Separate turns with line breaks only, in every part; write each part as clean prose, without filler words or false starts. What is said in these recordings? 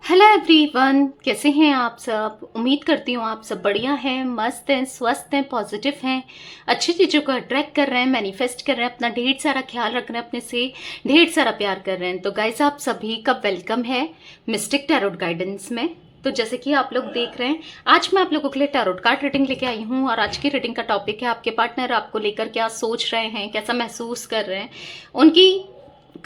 Hello everyone, कैसे हैं आप सब। उम्मीद करती हूँ आप सब बढ़िया हैं, मस्त हैं, स्वस्थ हैं, पॉजिटिव हैं, अच्छी चीज़ों को अट्रैक्ट कर रहे हैं, मैनिफेस्ट कर रहे हैं, अपना ढेर सारा ख्याल रख रहे हैं, अपने से ढेर सारा प्यार कर रहे हैं। तो गाइस, आप सभी का वेलकम है मिस्टिक टैरोट गाइडेंस में। तो जैसे कि आप लोग देख रहे हैं, आज मैं आप लोगों के लिए टैरोट कार्ड रीडिंग लेके आई हूँ और आज की रीडिंग का टॉपिक है आपके पार्टनर आपको लेकर क्या सोच रहे हैं, कैसा महसूस कर रहे हैं, उनकी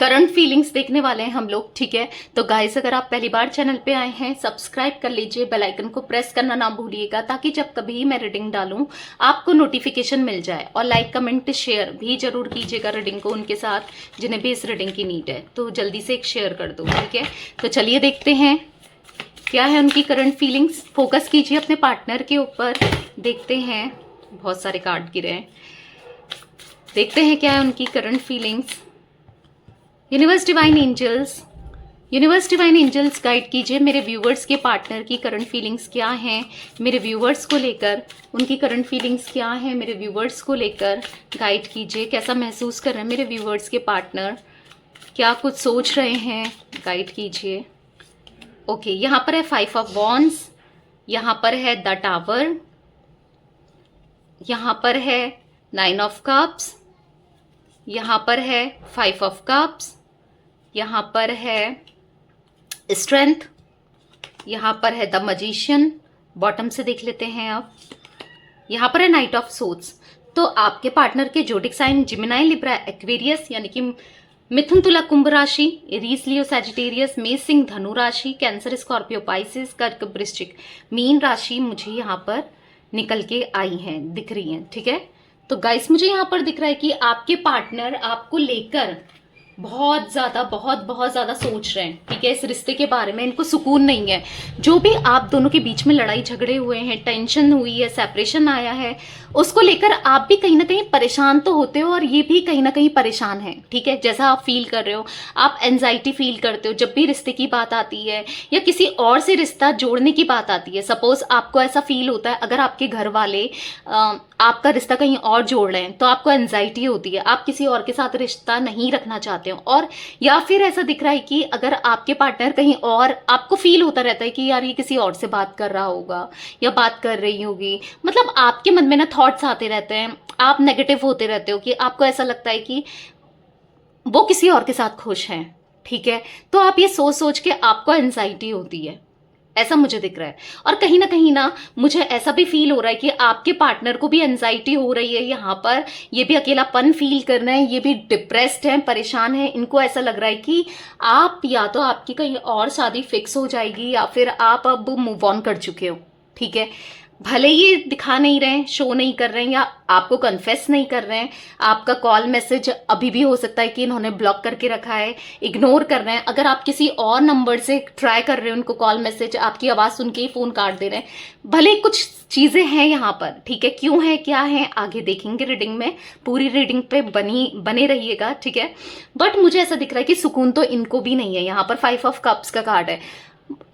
करंट फीलिंग्स देखने वाले हैं हम लोग। ठीक है, तो गाइस, अगर आप पहली बार चैनल पे आए हैं, सब्सक्राइब कर लीजिए, बेल आइकन को प्रेस करना ना भूलिएगा ताकि जब कभी मैं रीडिंग डालूं आपको नोटिफिकेशन मिल जाए। और लाइक कमेंट शेयर भी जरूर कीजिएगा रीडिंग को उनके साथ जिन्हें भी इस रीडिंग की नीड है। तो जल्दी से एक शेयर कर दो। ठीक है, तो चलिए देखते हैं क्या है उनकी करंट फीलिंग्स। फोकस कीजिए अपने पार्टनर के ऊपर। देखते हैं, बहुत सारे कार्ड गिरे हैं, देखते हैं क्या है उनकी current feelings. Universe divine angels guide कीजिए मेरे व्यूवर्स के पार्टनर की करंट फीलिंग्स क्या हैं, मेरे व्यूवर्स को लेकर उनकी करंट फीलिंग्स क्या हैं, मेरे व्यूवर्स को लेकर गाइड कीजिए। कैसा महसूस कर रहे हैं मेरे व्यूवर्स के पार्टनर, क्या कुछ सोच रहे हैं, गाइड कीजिए। ओके, यहाँ पर है 5 ऑफ वॉन्ड्स, यहाँ पर है द टावर, यहाँ पर है 9 ऑफ कप्स, यहाँ पर है 5 ऑफ कप्स, यहाँ पर है स्ट्रेंथ, यहाँ पर है द मजिशियन। बॉटम से देख लेते हैं अब। यहाँ पर है नाइट ऑफ सोर्ड्स। तो आपके पार्टनर के जोडिक साइन जिमिनाई, लिब्रा, एक्वेरियस यानी कि मिथुन, तुला, कुंभ राशि, एरीज, लियो, सैजिटेरियस, मेष, सिंह, धनु राशि, कैंसर, स्कॉर्पियो, पाइसिस, कर्क, वृश्चिक, मीन राशि मुझे यहाँ पर निकल के आई हैं, दिख रही हैं। ठीक है, तो गाइस, मुझे यहाँ पर दिख रहा है कि आपके पार्टनर आपको लेकर बहुत ज्यादा सोच रहे हैं। ठीक है, इस रिश्ते के बारे में इनको सुकून नहीं है। जो भी आप दोनों के बीच में लड़ाई झगड़े हुए हैं, टेंशन हुई है, सेपरेशन आया है, उसको लेकर आप भी कहीं ना कहीं परेशान तो होते हो और ये भी कहीं ना कहीं परेशान है। ठीक है, जैसा आप फील कर रहे हो, आप एंजाइटी फील करते हो जब भी रिश्ते की बात आती है या किसी और से रिश्ता जोड़ने की बात आती है। सपोज आपको ऐसा फील होता है, अगर आपके घर वाले आपका रिश्ता कहीं और जोड़ रहे हैं तो आपको एंजाइटी होती है, आप किसी और के साथ रिश्ता नहीं रखना चाहते हो। और या फिर ऐसा दिख रहा है कि अगर आपके पार्टनर कहीं और, आपको फील होता रहता है कि यार ये किसी और से बात कर रहा होगा या बात कर रही होगी। मतलब आपके मन में ना थॉट्स आते रहते हैं, आप नेगेटिव होते रहते हो कि आपको ऐसा लगता है कि वो किसी और के साथ खुश हैं। ठीक है, तो आप ये सोच सोच के आपको एंजाइटी होती है, ऐसा मुझे दिख रहा है। और कहीं ना मुझे ऐसा भी फील हो रहा है कि आपके पार्टनर को भी एंजाइटी हो रही है यहाँ पर, ये भी अकेलापन फील कर रहे हैं, ये भी डिप्रेस्ड हैं, परेशान हैं। इनको ऐसा लग रहा है कि आप या तो आपकी कहीं और शादी फिक्स हो जाएगी या फिर आप अब मूव ऑन कर चुके हो। ठीक है, भले ये दिखा नहीं रहे हैं, शो नहीं कर रहे हैं या आपको कन्फेस नहीं कर रहे हैं, आपका कॉल मैसेज अभी भी हो सकता है कि इन्होंने ब्लॉक करके रखा है, इग्नोर कर रहे हैं। अगर आप किसी और नंबर से ट्राई कर रहे हो उनको कॉल मैसेज, आपकी आवाज़ सुन के ही फ़ोन काट दे रहे हैं। भले कुछ चीज़ें हैं यहाँ पर। ठीक है, क्यों है, क्या है, आगे देखेंगे रीडिंग में। पूरी रीडिंग पे बने रहिएगा। ठीक है, बट मुझे ऐसा दिख रहा है कि सुकून तो इनको भी नहीं है। यहाँ पर 5 ऑफ कप्स का कार्ड है।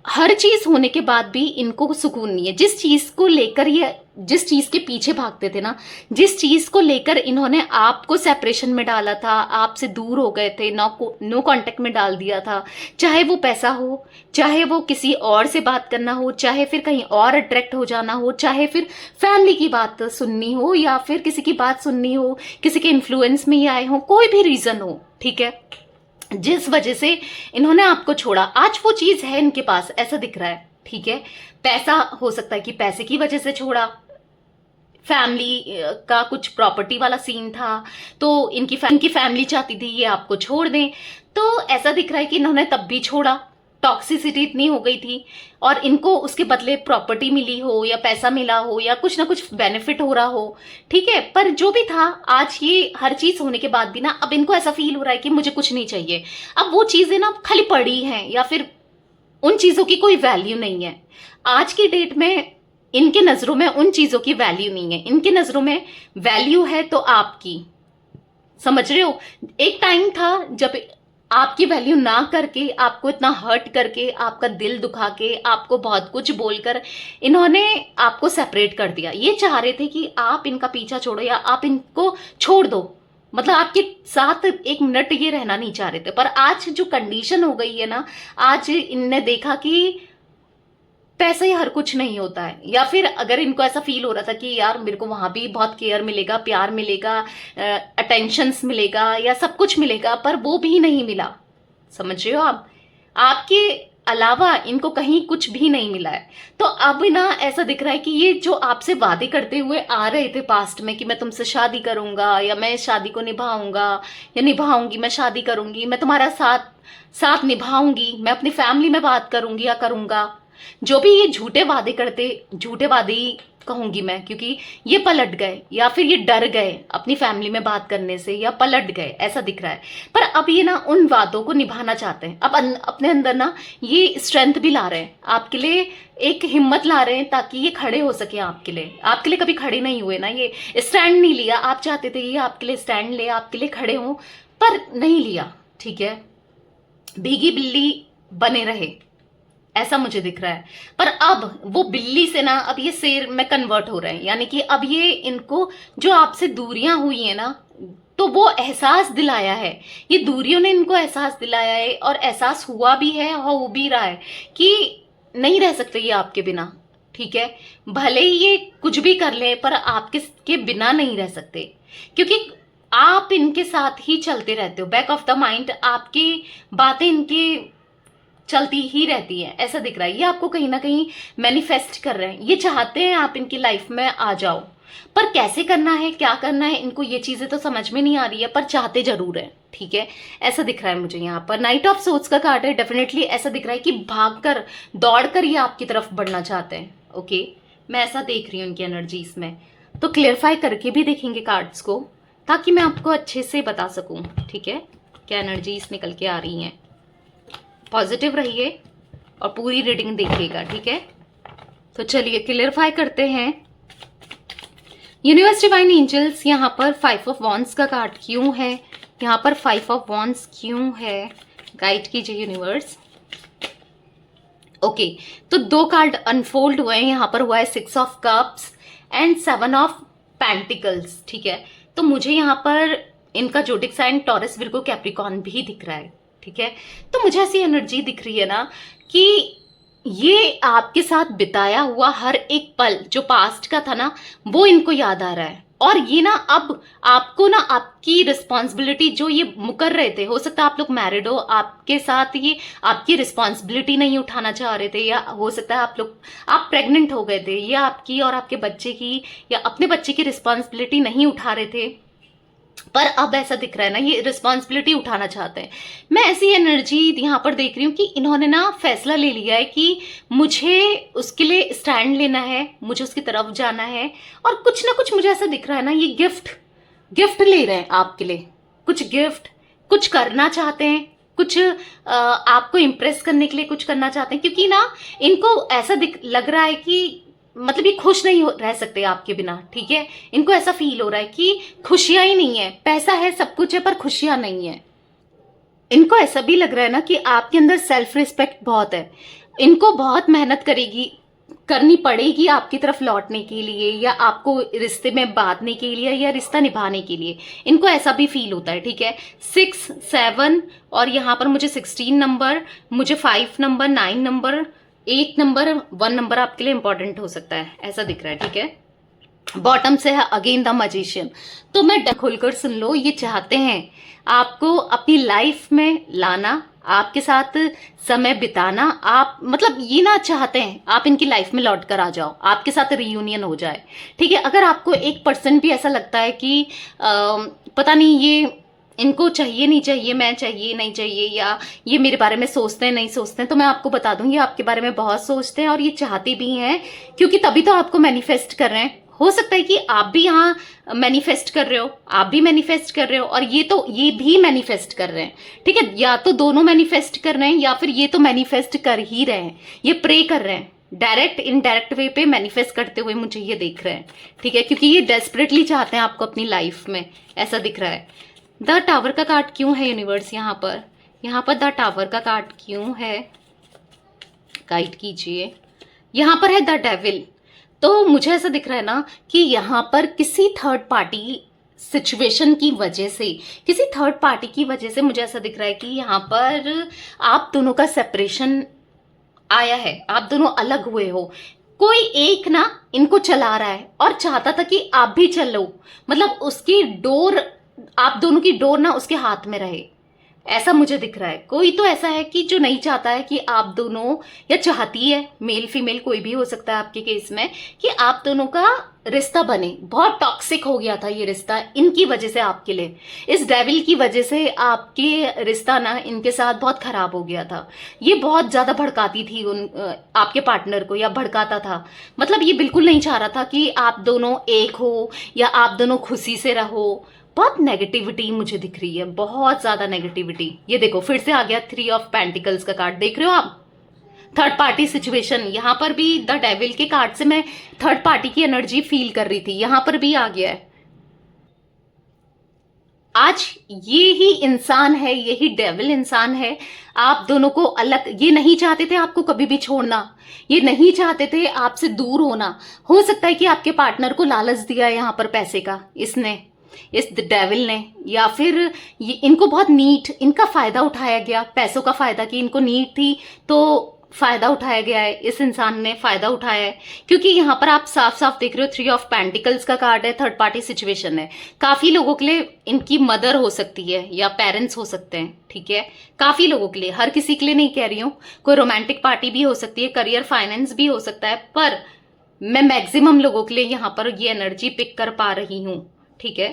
हर चीज होने के बाद भी इनको सुकून नहीं है। जिस चीज को लेकर ये, जिस चीज के पीछे भागते थे ना, जिस चीज को लेकर इन्होंने आपको सेपरेशन में डाला था, आपसे दूर हो गए थे, नो कांटेक्ट में डाल दिया था, चाहे वो पैसा हो, चाहे वो किसी और से बात करना हो, चाहे फिर कहीं और अट्रैक्ट हो जाना हो, चाहे फिर फैमिली की बात सुननी हो या फिर किसी की बात सुननी हो, किसी के इन्फ्लुएंस में ही आए हो, कोई भी रीजन हो। ठीक है, जिस वजह से इन्होंने आपको छोड़ा, आज वो चीज है इनके पास, ऐसा दिख रहा है। ठीक है, पैसा हो सकता है कि पैसे की वजह से छोड़ा, फैमिली का कुछ प्रॉपर्टी वाला सीन था तो इनकी फैमिली चाहती थी ये आपको छोड़ दें, तो ऐसा दिख रहा है कि इन्होंने तब भी छोड़ा। टॉक्सिसिटी इतनी हो गई थी और इनको उसके बदले प्रॉपर्टी मिली हो या पैसा मिला हो या कुछ ना कुछ बेनिफिट हो रहा हो। ठीक है, पर जो भी था, आज ये हर चीज होने के बाद भी ना अब इनको ऐसा फील हो रहा है कि मुझे कुछ नहीं चाहिए। अब वो चीजें ना खाली पड़ी हैं या फिर उन चीजों की कोई वैल्यू नहीं है। आज की डेट में इनके नजरों में उन चीजों की वैल्यू नहीं है, इनके नजरों में वैल्यू है तो आपकी। समझ रहे हो, एक टाइम था जब आपकी वैल्यू ना करके, आपको इतना हर्ट करके, आपका दिल दुखा के, आपको बहुत कुछ बोलकर इन्होंने आपको सेपरेट कर दिया। ये चाह रहे थे कि आप इनका पीछा छोड़ो या आप इनको छोड़ दो। मतलब आपके साथ एक मिनट ये रहना नहीं चाह रहे थे, पर आज जो कंडीशन हो गई है ना, आज इनने देखा कि पैसा ही हर कुछ नहीं होता है। या फिर अगर इनको ऐसा फील हो रहा था कि यार मेरे को वहां भी बहुत केयर मिलेगा, प्यार मिलेगा, अटेंशंस मिलेगा या सब कुछ मिलेगा, पर वो भी नहीं मिला। समझ रहे हो आप? आपके अलावा इनको कहीं कुछ भी नहीं मिला है। तो अब ना ऐसा दिख रहा है कि ये जो आपसे वादे करते हुए आ रहे थे पास्ट में कि मैं तुमसे शादी करूंगा, या मैं शादी को निभाऊंगा या निभाऊंगी, मैं शादी करूंगी, मैं तुम्हारा साथ साथ निभाऊंगी, मैं अपनी फैमिली में बात करूंगी या करूंगा, जो भी ये झूठे वादे करते, झूठे वादे ही कहूंगी मैं, क्योंकि ये पलट गए या फिर ये डर गए अपनी फैमिली में बात करने से, या पलट गए, ऐसा दिख रहा है। पर अब ये ना उन वादों को निभाना चाहते हैं। अब अपने अंदर ना ये स्ट्रेंथ भी ला रहे हैं आपके लिए, एक हिम्मत ला रहे हैं ताकि ये खड़े हो सके आपके लिए। आपके लिए कभी खड़े नहीं हुए ना, ये स्टैंड नहीं लिया। आप चाहते थे ये आपके लिए स्टैंड ले, आपके लिए खड़े हों, पर नहीं लिया। ठीक है, भीगी बिल्ली बने रहे, ऐसा मुझे दिख रहा है। पर अब वो बिल्ली से ना अब ये शेर में कन्वर्ट हो रहे हैं, यानी कि अब ये इनको जो आपसे दूरियां हुई है ना, तो वो एहसास दिलाया है, ये दूरियों ने इनको एहसास दिलाया है, और एहसास हुआ भी है, हो भी रहा है कि नहीं रह सकते ये आपके बिना। ठीक है, भले ही ये कुछ भी कर ले, पर आपके के बिना नहीं रह सकते, क्योंकि आप इनके साथ ही चलते रहते हो। बैक ऑफ द माइंड आपकी बातें इनके चलती ही रहती है, ऐसा दिख रहा है। ये आपको कहीं ना कहीं मैनिफेस्ट कर रहे हैं, ये चाहते हैं आप इनकी लाइफ में आ जाओ, पर कैसे करना है, क्या करना है, इनको ये चीजें तो समझ में नहीं आ रही है, पर चाहते जरूर है। ठीक है, ऐसा दिख रहा है मुझे यहाँ पर। नाइट ऑफ सोर्ड्स का कार्ड है, डेफिनेटली ऐसा दिख रहा है कि भागकर, दौड़कर ये आपकी तरफ बढ़ना चाहते हैं। ओके, मैं ऐसा देख रही हूँ इनकी एनर्जीज में। तो क्लियरफाई करके भी देखेंगे कार्ड्स को, ताकि मैं आपको अच्छे से बता सकूं। ठीक है, क्या एनर्जीज निकल के आ रही हैं। पॉजिटिव रहिए और पूरी रीडिंग देखिएगा। ठीक है, तो चलिए क्लियरफाई करते हैं। यूनिवर्स डिवाइन एंजल्स, यहाँ पर 5 ऑफ वॉन्ड्स का कार्ड क्यों है, यहाँ पर 5 ऑफ वॉन्ड्स क्यों है, गाइड कीजिए यूनिवर्स। ओके, तो 2 कार्ड अनफोल्ड हुए हैं। यहाँ पर हुआ है 6 of cups and 7 of pentacles. ठीक है, तो मुझे यहाँ पर इनका zodiac sign Taurus, Virgo, Capricorn भी दिख रहा है। ठीक है, तो मुझे ऐसी एनर्जी दिख रही है ना कि ये आपके साथ बिताया हुआ हर एक पल जो पास्ट का था ना, वो इनको याद आ रहा है। और ये ना अब आपको ना आपकी रिस्पॉन्सिबिलिटी जो ये मुकर रहे थे, हो सकता है आप लोग मैरिड हो, आपके साथ ये आपकी रिस्पॉन्सिबिलिटी नहीं उठाना चाह रहे थे, या हो सकता है आप प्रेग्नेंट हो गए थे, या आपकी और आपके बच्चे की या अपने बच्चे की रिस्पॉन्सिबिलिटी नहीं उठा रहे थे, पर अब ऐसा दिख रहा है ना ये रिस्पॉन्सिबिलिटी उठाना चाहते हैं। मैं ऐसी एनर्जी यहाँ पर देख रही हूँ कि इन्होंने ना फैसला ले लिया है कि मुझे उसके लिए स्टैंड लेना है, मुझे उसकी तरफ जाना है। और कुछ ना कुछ मुझे ऐसा दिख रहा है ना, ये गिफ्ट ले रहे हैं आपके लिए, कुछ गिफ्ट, कुछ करना चाहते हैं, कुछ आपको इम्प्रेस करने के लिए कुछ करना चाहते हैं, क्योंकि ना इनको ऐसा लग रहा है कि मतलब ये खुश नहीं रह सकते आपके बिना। ठीक है, इनको ऐसा फील हो रहा है कि खुशियां ही नहीं है, पैसा है, सब कुछ है, पर खुशियां नहीं है। इनको ऐसा भी लग रहा है ना कि आपके अंदर सेल्फ रिस्पेक्ट बहुत है, इनको बहुत मेहनत करनी पड़ेगी आपकी तरफ लौटने के लिए, या आपको रिश्ते में बांधने के लिए, या रिश्ता निभाने के लिए। इनको ऐसा भी फील होता है। ठीक है, 6, 7 और यहाँ पर मुझे 16 नंबर, मुझे 5 नंबर, 9 नंबर, 8 नंबर, 1 नंबर आपके लिए इंपॉर्टेंट हो सकता है, ऐसा दिख रहा है। ठीक है, बॉटम से है अगेन द मैजिशियन। तो मैं खुलकर सुन लो, ये चाहते हैं आपको अपनी लाइफ में लाना, आपके साथ समय बिताना। आप मतलब ये ना चाहते हैं आप इनकी लाइफ में लौट कर आ जाओ, आपके साथ रियूनियन हो जाए। ठीक है, अगर आपको 1% भी ऐसा लगता है कि पता नहीं ये इनको चाहिए नहीं चाहिए, मैं चाहिए नहीं चाहिए, या ये मेरे बारे में सोचते हैं नहीं सोचते हैं, तो मैं आपको बता दूंगी आपके बारे में बहुत सोचते हैं और ये चाहते भी हैं, क्योंकि तभी तो आपको मैनिफेस्ट कर रहे हैं। हो सकता है कि आप भी यहाँ मैनिफेस्ट कर रहे हो, आप भी मैनिफेस्ट कर रहे हो, और ये भी मैनिफेस्ट कर रहे हैं। ठीक है, या तो दोनों मैनिफेस्ट कर रहे हैं, या फिर ये तो मैनिफेस्ट कर ही रहे हैं, ये प्रे कर रहे हैं, डायरेक्ट इनडायरेक्ट वे पे मैनिफेस्ट करते हुए मुझे ये देख रहे हैं। ठीक है, क्योंकि ये डेस्परेटली चाहते हैं आपको अपनी लाइफ में, ऐसा दिख रहा है। द टावर का कार्ड क्यों है यूनिवर्स यहाँ पर द टावर का कार्ड क्यों है, गाइड कीजिए। यहाँ पर है द डेविल। तो मुझे ऐसा दिख रहा है ना कि यहाँ पर किसी थर्ड पार्टी सिचुएशन की वजह से, किसी थर्ड पार्टी की वजह से मुझे ऐसा दिख रहा है कि यहाँ पर आप दोनों का सेपरेशन आया है, आप दोनों अलग हुए हो। कोई एक ना इनको चला रहा है और चाहता था कि आप भी चलो, मतलब उसकी डोर, आप दोनों की डोर ना उसके हाथ में रहे, ऐसा मुझे दिख रहा है। कोई तो ऐसा है कि जो नहीं चाहता है कि आप दोनों, या चाहती है, मेल फीमेल कोई भी हो सकता है आपके केस में, कि आप दोनों का रिश्ता बने। बहुत टॉक्सिक हो गया था ये रिश्ता इनकी वजह से, आपके लिए, इस डेविल की वजह से आपके रिश्ता ना इनके साथ बहुत खराब हो गया था। ये बहुत ज्यादा भड़काती थी आपके पार्टनर को, या भड़काता था। मतलब ये बिल्कुल नहीं चाह रहा था कि आप दोनों एक हो या आप दोनों खुशी से रहो। बहुत नेगेटिविटी मुझे दिख रही है, बहुत ज्यादा नेगेटिविटी। ये देखो फिर से आ गया 3 ऑफ पेंटिकल्स का कार्ड, देख रहे हो आप, थर्ड पार्टी सिचुएशन। यहां पर भी द डेविल के कार्ड से मैं थर्ड पार्टी की एनर्जी फील कर रही थी, यहां पर भी आ गया है। आज ये ही इंसान है, यही डेविल इंसान है, आप दोनों को अलग, ये नहीं चाहते थे आपको कभी भी छोड़ना, ये नहीं चाहते थे आपसे दूर होना। हो सकता है कि आपके पार्टनर को लालच दिया यहां पर पैसे का इसने, इस डेविल ने, या फिर ये इनको बहुत नीड, इनका फायदा उठाया गया, पैसों का फायदा, कि इनको नीड थी तो फायदा उठाया गया है, इस इंसान ने फायदा उठाया है। क्योंकि यहाँ पर आप साफ साफ देख रहे हो 3 ऑफ पेंटिकल्स का कार्ड है, थर्ड पार्टी सिचुएशन है। काफी लोगों के लिए इनकी मदर हो सकती है या पेरेंट्स हो सकते हैं, ठीक है, काफी लोगों के लिए, हर किसी के लिए नहीं कह रही हूँ। कोई रोमांटिक पार्टी भी हो सकती है, करियर फाइनेंस भी हो सकता है, पर मैं मैक्सिमम लोगों के लिए यहाँ पर ये एनर्जी पिक कर पा रही हूँ, ठीक है।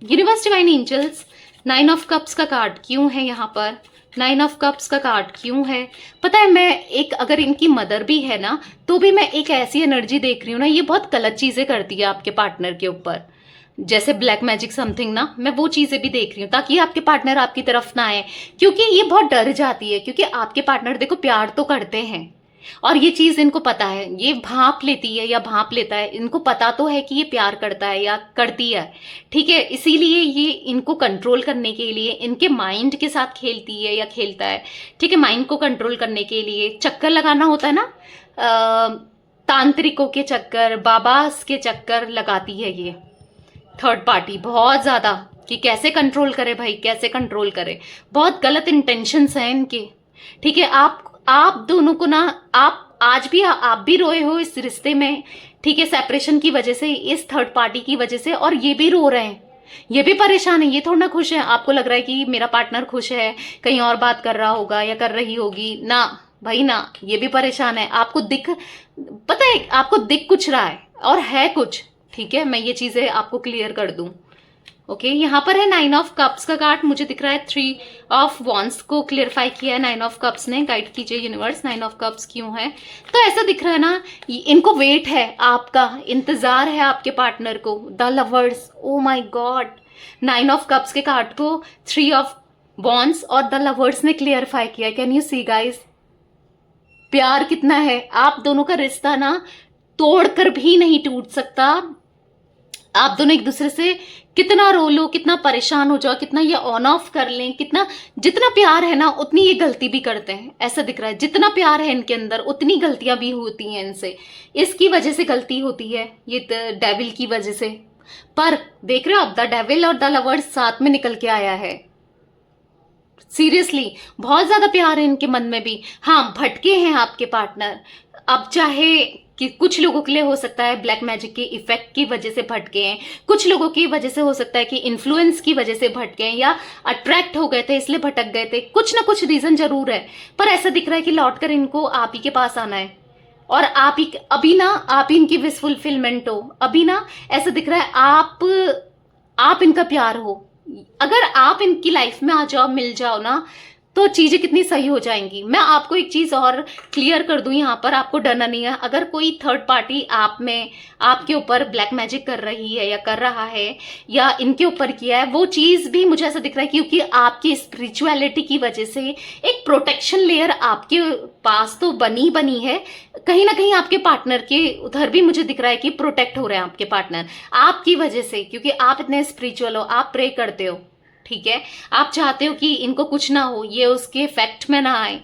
Universe divine angels, 9 of cups का कार्ड क्यों है यहाँ पर, 9 ऑफ कप्स का कार्ड क्यों है? पता है, मैं एक, अगर इनकी मदर भी है ना, तो भी मैं एक ऐसी एनर्जी देख रही हूँ ना, ये बहुत गलत चीजें करती है आपके पार्टनर के ऊपर, जैसे ब्लैक मैजिक समथिंग ना, मैं वो चीजें भी देख रही हूँ, ताकि आपके पार्टनर आपकी तरफ ना आए। क्योंकि ये बहुत डर जाती है, क्योंकि आपके पार्टनर देखो प्यार तो करते हैं, और ये चीज इनको पता है, ये भांप लेती है या भांप लेता है, इनको पता तो है कि ये प्यार करता है या करती है, ठीक है। इसीलिए ये इनको कंट्रोल करने के लिए इनके माइंड के साथ खेलती है या खेलता है, ठीक है। माइंड को कंट्रोल करने के लिए चक्कर लगाना होता है ना, तांत्रिकों के चक्कर, बाबास के चक्कर लगाती है ये थर्ड पार्टी बहुत ज्यादा, कि कैसे कंट्रोल करे भाई, कैसे कंट्रोल करे। बहुत गलत इंटेंशंस हैं इनके, ठीक है। आप दोनों को ना, आप आज भी, आप भी रोए हो इस रिश्ते में, ठीक है, सेपरेशन की वजह से, इस थर्ड पार्टी की वजह से, और ये भी रो रहे हैं, ये भी परेशान है, ये थोड़ा ना खुश है। आपको लग रहा है कि मेरा पार्टनर खुश है, कहीं और बात कर रहा होगा या कर रही होगी ना, भाई ना, ये भी परेशान है। आपको दिख, पता है आपको दिख कुछ रहा है और है कुछ, ठीक है। मैं ये चीजें आपको क्लियर कर दूं, ओके। यहाँ पर है 9 ऑफ कप्स का कार्ड, मुझे दिख रहा है 3 ऑफ वॉन्स को क्लियरफाई किया है 9 ऑफ कप्स ने। गाइड कीजिए यूनिवर्स, 9 ऑफ कप्स क्यों है? तो ऐसा दिख रहा है ना, इनको वेट है, आपका इंतजार है आपके पार्टनर को। The lovers, oh my God, 9 of cups के कार्ड को 3 ऑफ वॉन्स और द लवर्स ने क्लियरफाई किया। कैन यू सी गाइज, प्यार कितना है, आप दोनों का रिश्ता ना तोड़कर भी नहीं टूट सकता। आप दोनों एक दूसरे से कितना रो लो, कितना परेशान हो जाओ, कितना ये ऑन ऑफ कर लें, कितना, जितना प्यार है ना उतनी ये गलती भी करते हैं, ऐसा दिख रहा है। जितना प्यार है इनके अंदर उतनी गलतियां भी होती हैं इनसे, इसकी वजह से गलती होती है, ये डेविल की वजह से। पर देख रहे हो आप, द डेविल और द लवर्स साथ में निकल के आया है। सीरियसली बहुत ज्यादा प्यार है इनके मन में भी। हाँ, भटके हैं आपके पार्टनर, अब चाहे कि कुछ लोगों के लिए हो सकता है ब्लैक मैजिक के इफेक्ट की वजह से भटके हैं, कुछ लोगों की वजह से हो सकता है कि इन्फ्लुएंस की वजह से भटके हैं, या अट्रैक्ट हो गए थे इसलिए भटक गए थे, कुछ ना कुछ रीजन जरूर है। पर ऐसा दिख रहा है कि लौटकर इनको आप ही के पास आना है, और आप ही अभी ना, आप ही इनकी विश फुलफिलमेंट हो। अभी ना ऐसा दिख रहा है आप इनका प्यार हो। अगर आप इनकी लाइफ में आ जाओ, मिल जाओ ना, तो चीजें कितनी सही हो जाएंगी। मैं आपको एक चीज और क्लियर कर दूं, यहाँ पर आपको डरना नहीं है। अगर कोई थर्ड पार्टी आप में, आपके ऊपर ब्लैक मैजिक कर रही है या कर रहा है, या इनके ऊपर किया है, वो चीज भी मुझे ऐसा दिख रहा है क्योंकि आपकी स्पिरिचुअलिटी की वजह से एक प्रोटेक्शन लेयर आपके पास तो बनी है। कहीं ना कहीं आपके पार्टनर के उधर भी मुझे दिख रहा है कि प्रोटेक्ट हो रहे हैं आपके पार्टनर आपकी वजह से, क्योंकि आप इतने स्पिरिचुअल हो, आप प्रे करते हो, ठीक है। आप चाहते हो कि इनको कुछ ना हो, ये उसके इफेक्ट में ना आए,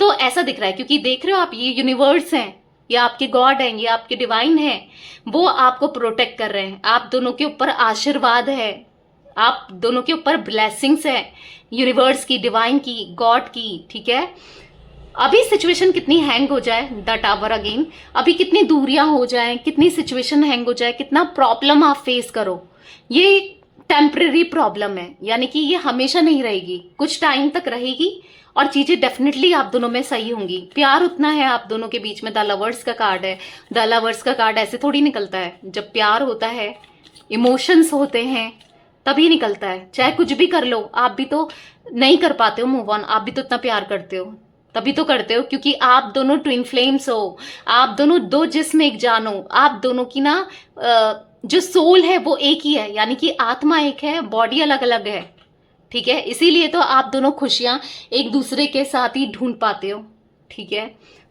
तो ऐसा दिख रहा है। क्योंकि देख रहे हो आप, ये यूनिवर्स हैं, ये आपके गॉड हैं, ये आपके डिवाइन हैं, वो आपको प्रोटेक्ट कर रहे हैं। आप दोनों के ऊपर आशीर्वाद है, आप दोनों के ऊपर ब्लेसिंग्स है, यूनिवर्स की, डिवाइन की, गॉड की, ठीक है। अभी सिचुएशन कितनी हैंग हो जाए, द टावर अगेन, अभी कितनी दूरियां हो जाए, कितनी सिचुएशन हैंग हो जाए, कितना प्रॉब्लम आप फेस करो, ये टेम्परेरी प्रॉब्लम है, यानी कि ये हमेशा नहीं रहेगी, कुछ टाइम तक रहेगी और चीजें डेफिनेटली आप दोनों में सही होंगी। प्यार उतना है आप दोनों के बीच में। द लवर्स का कार्ड है। द लवर्स का कार्ड ऐसे थोड़ी निकलता है, जब प्यार होता है, इमोशंस होते हैं, तभी निकलता है। चाहे कुछ भी कर लो, आप भी तो नहीं कर पाते हो मूव ऑन, आप भी तो इतना प्यार करते हो, तभी तो करते हो, क्योंकि आप दोनों ट्विन फ्लेम्स हो, आप दोनों दो जिस्म एक जान हो, आप दोनों की ना जो सोल है वो एक ही है, यानी कि आत्मा एक है, बॉडी अलग अलग है, ठीक है। इसीलिए तो आप दोनों खुशियां एक दूसरे के साथ ही ढूंढ पाते हो, ठीक है।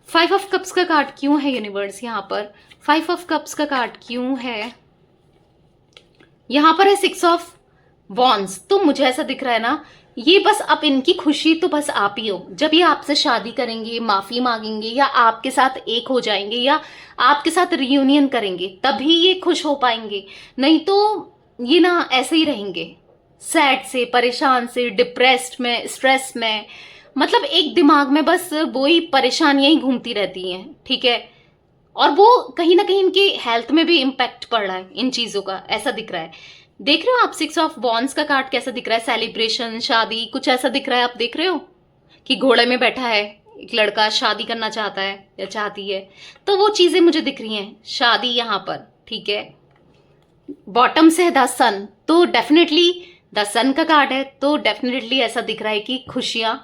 5 ऑफ कप्स का कार्ड क्यों है यूनिवर्स यहाँ पर? 5 ऑफ कप्स का कार्ड क्यों है यहाँ पर? है 6 ऑफ वॉन्ड्स। तो मुझे ऐसा दिख रहा है ना, ये बस अब इनकी खुशी तो बस आप ही हो। जब ये आपसे शादी करेंगे, माफी मांगेंगे, या आपके साथ एक हो जाएंगे, या आपके साथ रियूनियन करेंगे, तभी ये खुश हो पाएंगे। नहीं तो ये ना ऐसे ही रहेंगे, सैड से, परेशान से, डिप्रेस्ड में, स्ट्रेस में, मतलब एक दिमाग में बस वही परेशानियां ही घूमती रहती हैं, ठीक है। और वो कहीं ना कहीं इनकी हेल्थ में भी इम्पैक्ट पड़ रहा है इन चीजों का, ऐसा दिख रहा है। देख रहे हो आप 6 ऑफ वॉन्ड्स का कार्ड कैसा दिख रहा है? सेलिब्रेशन, शादी, कुछ ऐसा दिख रहा है। आप देख रहे हो कि घोड़े में बैठा है एक लड़का, शादी करना चाहता है या चाहती है, तो वो चीजें मुझे दिख रही हैं, शादी यहाँ पर, ठीक है। बॉटम से है द सन, तो डेफिनेटली द सन का कार्ड है, तो डेफिनेटली ऐसा दिख रहा है कि खुशियां,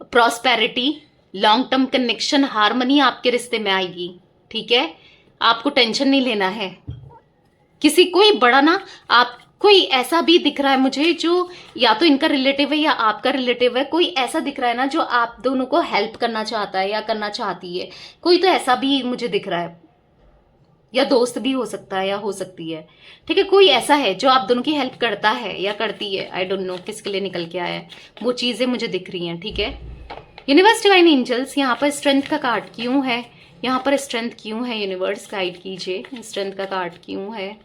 prosperity, long term connection, harmony आपके रिश्ते में आएगी, ठीक है। आपको टेंशन नहीं लेना है किसी, कोई बड़ा ना, आप कोई ऐसा भी दिख रहा है मुझे जो या तो इनका रिलेटिव है या आपका रिलेटिव है, कोई ऐसा दिख रहा है ना जो आप दोनों को हेल्प करना चाहता है या करना चाहती है, कोई तो ऐसा भी मुझे दिख रहा है, या दोस्त भी हो सकता है या हो सकती है, ठीक है। कोई ऐसा है जो आप दोनों की हेल्प करता है या करती है, आई डोंट नो किसके लिए निकल के आया है, वो चीजें मुझे दिख रही हैं, ठीक है। यूनिवर्स डिवाइन एंजल्स, यहाँ पर स्ट्रेंथ का कार्ड क्यों है? यहाँ पर स्ट्रेंथ क्यों है? यूनिवर्स गाइड कीजिए, स्ट्रेंथ का कार्ड क्यों है?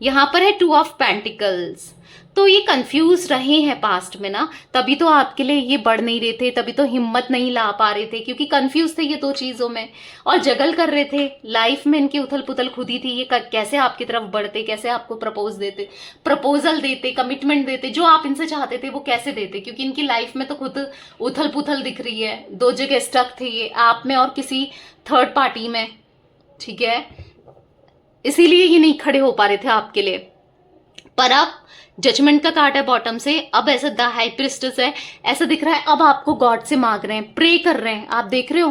यहाँ पर है 2 ऑफ पेंटिकल्स। तो ये कंफ्यूज रहे हैं पास्ट में ना, तभी तो आपके लिए ये बढ़ नहीं रहे थे, तभी तो हिम्मत नहीं ला पा रहे थे, क्योंकि कंफ्यूज थे ये दो चीजों में और जगल कर रहे थे। लाइफ में इनकी उथल पुथल खुद ही थी, ये कैसे आपकी तरफ बढ़ते, कैसे आपको प्रपोजल देते, कमिटमेंट देते, जो आप इनसे चाहते थे वो कैसे देते, क्योंकि इनकी लाइफ में तो खुद उथल पुथल दिख रही है। दो जगह स्टक थे ये, आप में और किसी थर्ड पार्टी में, ठीक है। इसीलिए ये नहीं खड़े हो पा रहे थे आपके लिए। पर अब जजमेंट का कार्ड है बॉटम से, अब ऐसा द हाई प्रिस्टेस है, ऐसा दिख रहा है अब आपको गॉड से मांग रहे हैं, प्रे कर रहे हैं, आप देख रहे हो,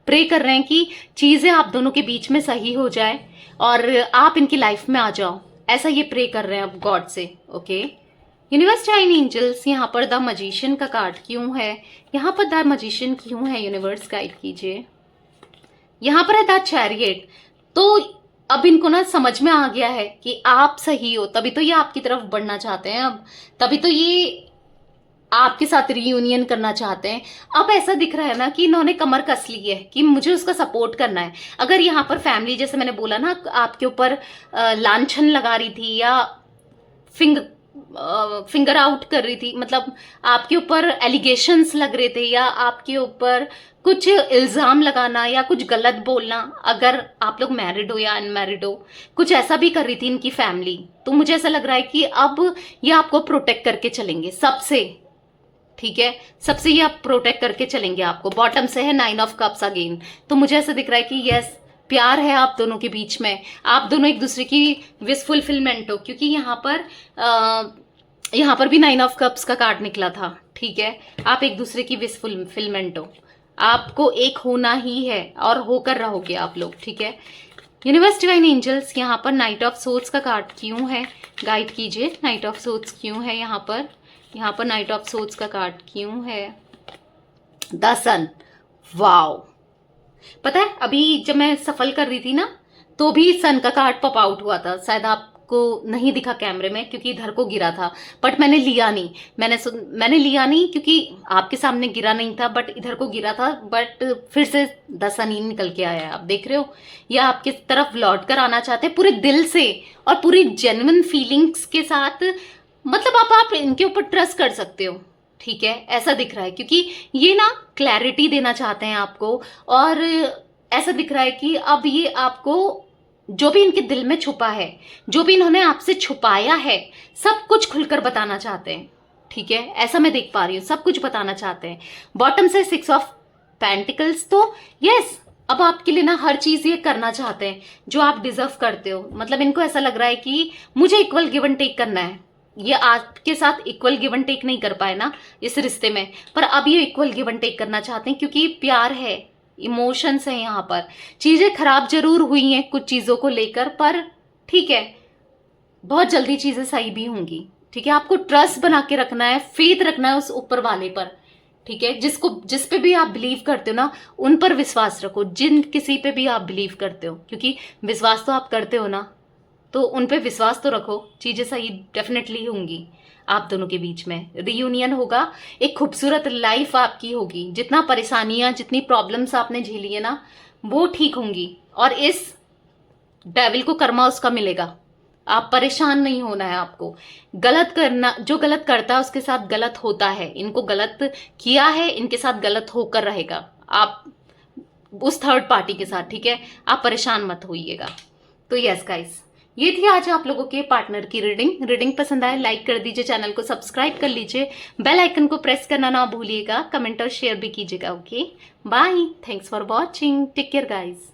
प्रे कर रहे हैं कि चीजें आप दोनों के बीच में सही हो जाए और आप इनकी लाइफ में आ जाओ, ऐसा ये प्रे कर रहे हैं अब गॉड से, ओके। यूनिवर्स डिवाइन एंजल्स, यहाँ पर द मजिशियन का कार्ड क्यों है? यहाँ पर द मजिशियन क्यों है? यूनिवर्स गाइड कीजिए। यहाँ पर है द चैरियट। तो अब इनको ना समझ में आ गया है कि आप सही हो, तभी तो ये आपकी तरफ बढ़ना चाहते हैं, अब तभी तो ये आपके साथ रियूनियन करना चाहते हैं। अब ऐसा दिख रहा है ना कि इन्होंने कमर कस ली है कि मुझे उसका सपोर्ट करना है। अगर यहाँ पर फैमिली, जैसे मैंने बोला ना, आपके ऊपर लांछन लगा रही थी या फिंगर आउट कर रही थी, मतलब आपके ऊपर एलिगेशंस लग रहे थे या आपके ऊपर कुछ इल्जाम लगाना या कुछ गलत बोलना, अगर आप लोग मैरिड हो या अनमैरिड हो, कुछ ऐसा भी कर रही थी इनकी फैमिली, तो मुझे ऐसा लग रहा है कि अब ये आपको प्रोटेक्ट करके चलेंगे सबसे, ठीक है, सबसे ये आप प्रोटेक्ट करके चलेंगे आपको। बॉटम से है 9 ऑफ कप्स अगेन, तो मुझे ऐसा दिख रहा है कि यस, प्यार है आप दोनों के बीच में, आप दोनों एक दूसरे की विश फुलफिलमेंट हो, क्योंकि यहाँ पर भी 9 ऑफ कप्स का कार्ड निकला था, ठीक है। आप एक दूसरे की विश फुलफिलमेंट हो, आपको एक होना ही है और होकर रहोगे आप लोग, ठीक है। यूनिवर्स डिवाइन एंजल्स, यहाँ पर नाइट ऑफ सोर्ड्स का कार्ड क्यों है? गाइड कीजिए, नाइट ऑफ सोर्ड्स क्यों है यहाँ पर? यहाँ पर नाइट ऑफ सोर्ड्स का कार्ड क्यों है? The sun. वाओ, पता है अभी जब मैं सफल कर रही थी ना, तो भी सन का कार्ड पॉप आउट हुआ था, शायद आप आपको नहीं दिखा कैमरे में क्योंकि इधर को गिरा था, बट मैंने लिया नहीं। मैंने लिया नहीं क्योंकि आपके सामने गिरा नहीं था, बट इधर को गिरा था, बट फिर से दसानीन निकल के आया है। आप देख रहे हो, या आपकी तरफ लौट कर आना चाहते हैं पूरे दिल से और पूरी जेन्युइन फीलिंग्स के साथ। मतलब आप इनके ऊपर ट्रस्ट कर सकते हो, ठीक है, ऐसा दिख रहा है। क्योंकि ये ना क्लैरिटी देना चाहते हैं आपको, और ऐसा दिख रहा है कि अब ये आपको जो भी इनके दिल में छुपा है, जो भी इन्होंने आपसे छुपाया है, सब कुछ खुलकर बताना चाहते हैं, ठीक है, ऐसा मैं देख पा रही हूँ। सब कुछ बताना चाहते हैं। बॉटम से 6 ऑफ पेंटिकल्स, तो यस, अब आपके लिए ना हर चीज ये करना चाहते हैं जो आप डिजर्व करते हो। मतलब इनको ऐसा लग रहा है कि मुझे इक्वल गिव एंड टेक करना है। ये आपके साथ इक्वल गिव एंड टेक नहीं कर पाए ना इस रिश्ते में, पर अब ये इक्वल गिव एंड टेक करना चाहते हैं क्योंकि प्यार है, इमोशंस है। यहाँ पर चीजें खराब जरूर हुई हैं कुछ चीजों को लेकर, पर ठीक है, बहुत जल्दी चीजें सही भी होंगी, ठीक है। आपको ट्रस्ट बना के रखना है, फेथ रखना है उस ऊपर वाले पर, ठीक है। जिस पे भी आप बिलीव करते हो ना, उन पर विश्वास रखो। जिन किसी पे भी आप बिलीव करते हो, क्योंकि विश्वास तो आप करते हो ना, तो उन पे विश्वास तो रखो, चीजें सही डेफिनेटली होंगी। आप दोनों के बीच में रियूनियन होगा, एक खूबसूरत लाइफ आपकी होगी। जितना परेशानियां, जितनी प्रॉब्लम्स आपने झेली है ना, वो ठीक होंगी, और इस डेविल को कर्मा उसका मिलेगा। आप परेशान नहीं होना है आपको। गलत करना, जो गलत करता है उसके साथ गलत होता है। इनको गलत किया है, इनके साथ गलत होकर रहेगा। आप उस थर्ड पार्टी के साथ, ठीक है, आप परेशान मत होइएगा। तो यस गाइस, ये थी आज आप लोगों के पार्टनर की रीडिंग पसंद आए लाइक कर दीजिए, चैनल को सब्सक्राइब कर लीजिए, बेल आइकन को प्रेस करना ना भूलिएगा, कमेंट और शेयर भी कीजिएगा। Okay, bye, thanks for watching, take care guys.